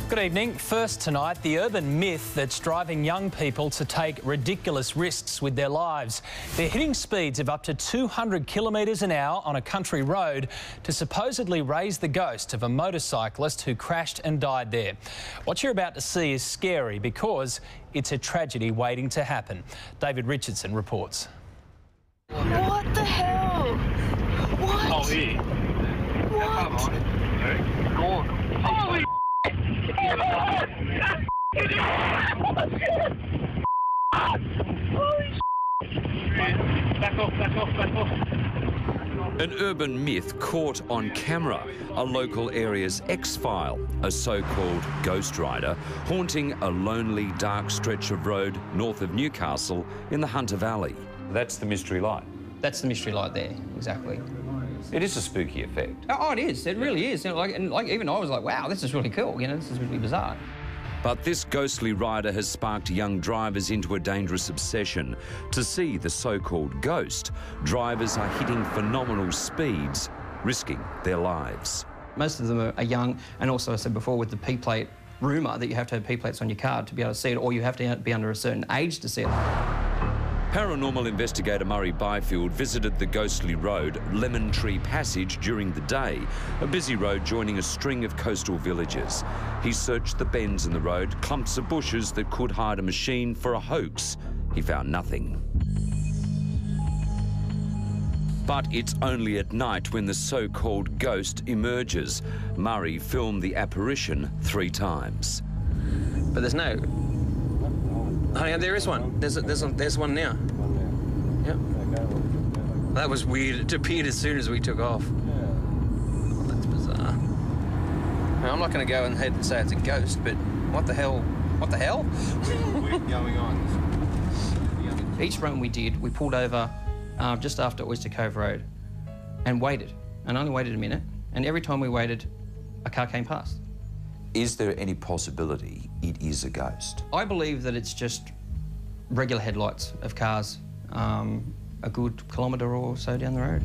Good evening. First tonight, the urban myth that's driving young people to take ridiculous risks with their lives. They're hitting speeds of up to 200 kilometres an hour on a country road to supposedly raise the ghost of a motorcyclist who crashed and died there. What you're about to see is scary because it's a tragedy waiting to happen. David Richardson reports. What the hell? What? Oh, yeah. What? Holy Back off. An urban myth caught on camera, a local area's X-file, a so-called ghost rider haunting a lonely, dark stretch of road north of Newcastle in the Hunter Valley. That's the mystery light. That's the mystery light there, exactly. It is a spooky effect. Oh, it is. It really is. Like even I was like, wow, this is really cool. This is really bizarre. But this ghostly rider has sparked young drivers into a dangerous obsession. To see the so-called ghost, drivers are hitting phenomenal speeds, risking their lives. Most of them are young, and also, I said before, with the P-plate rumour that you have to have P-plates on your car to be able to see it, or you have to be under a certain age to see it. Paranormal investigator Murray Byfield visited the ghostly road, Lemon Tree Passage, during the day, a busy road joining a string of coastal villages. He searched the bends in the road, clumps of bushes that could hide a machine for a hoax. He found nothing. But it's only at night when the so-called ghost emerges. Murray filmed the apparition 3 times. But there's no... Honey, there is one. There's one now. Yep. That was weird. It appeared as soon as we took off. Oh, that's bizarre. Now, I'm not going to go ahead and say it's a ghost, but what the hell? What the hell? We're going on. Each run we did, we pulled over just after Oyster Cove Road and waited, and only waited a minute. And every time we waited, a car came past. Is there any possibility it is a ghost? I believe that it's just regular headlights of cars a good kilometre or so down the road.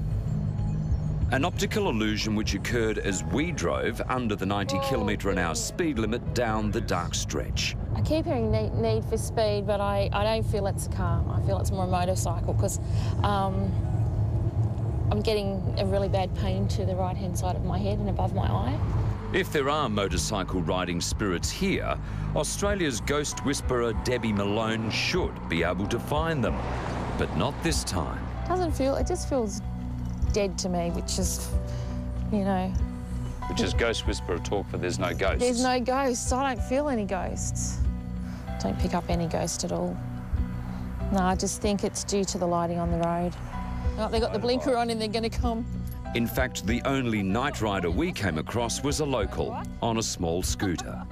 An optical illusion which occurred as we drove under the 90 km/h speed limit down the dark stretch. I keep hearing need for speed, but I don't feel it's a car. I feel it's more a motorcycle because I'm getting a really bad pain to the right-hand side of my head and above my eye. If there are motorcycle riding spirits here, Australia's ghost whisperer Debbie Malone should be able to find them. But not this time. It just feels dead to me, which is, Which is ghost whisperer talk for there's no ghosts. There's no ghosts. I don't feel any ghosts. Don't pick up any ghost at all. No, I just think it's due to the lighting on the road. Oh, they got the blinker on and they're going to come. In fact, the only night rider we came across was a local on a small scooter.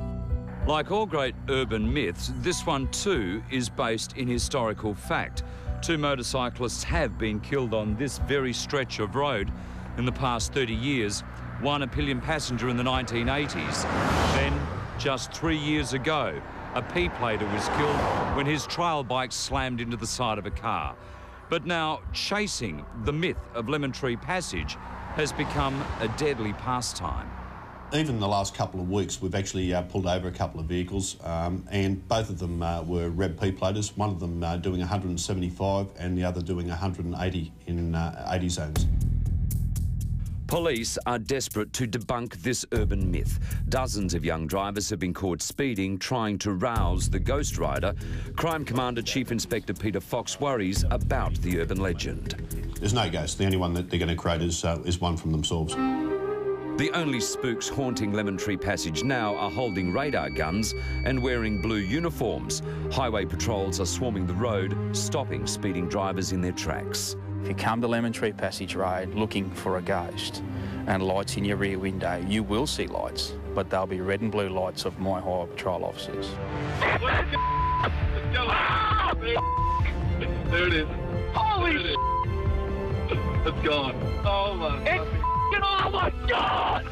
Like all great urban myths, this one too is based in historical fact. 2 motorcyclists have been killed on this very stretch of road in the past 30 years. One a pillion passenger in the 1980s. Then, just 3 years ago, a P-plater was killed when his trail bike slammed into the side of a car. But now, chasing the myth of Lemon Tree Passage has become a deadly pastime. Even in the last couple of weeks, we've actually pulled over a couple of vehicles, and both of them were Reb P-platers, one of them doing 175 and the other doing 180 in 80 zones. Police are desperate to debunk this urban myth. Dozens of young drivers have been caught speeding, trying to rouse the ghost rider. Crime Commander Chief Inspector Peter Fox worries about the urban legend. There's no ghost. The only one that they're going to create is one from themselves. The only spooks haunting Lemon Tree Passage now are holding radar guns and wearing blue uniforms. Highway patrols are swarming the road, stopping speeding drivers in their tracks. If you come to Lemon Tree Passage Road looking for a ghost and lights in your rear window, you will see lights, but they'll be red and blue lights of my highway patrol officers. There it is. Holy shit! It's gone. Oh my. Oh my God!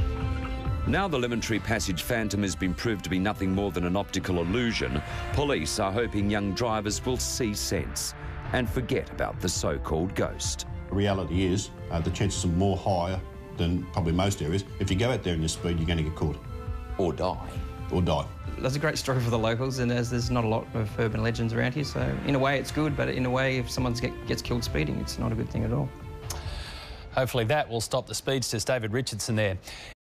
Now the Lemon Tree Passage phantom has been proved to be nothing more than an optical illusion. Police are hoping young drivers will see sense and forget about the so-called ghost. The reality is the chances are more higher than probably most areas. If you go out there in your speed, you're going to get caught. Or die. or die. That's a great story for the locals, and there's not a lot of urban legends around here, so in a way it's good, but in a way if someone gets killed speeding, it's not a good thing at all. Hopefully that will stop the speedsters. David Richardson there.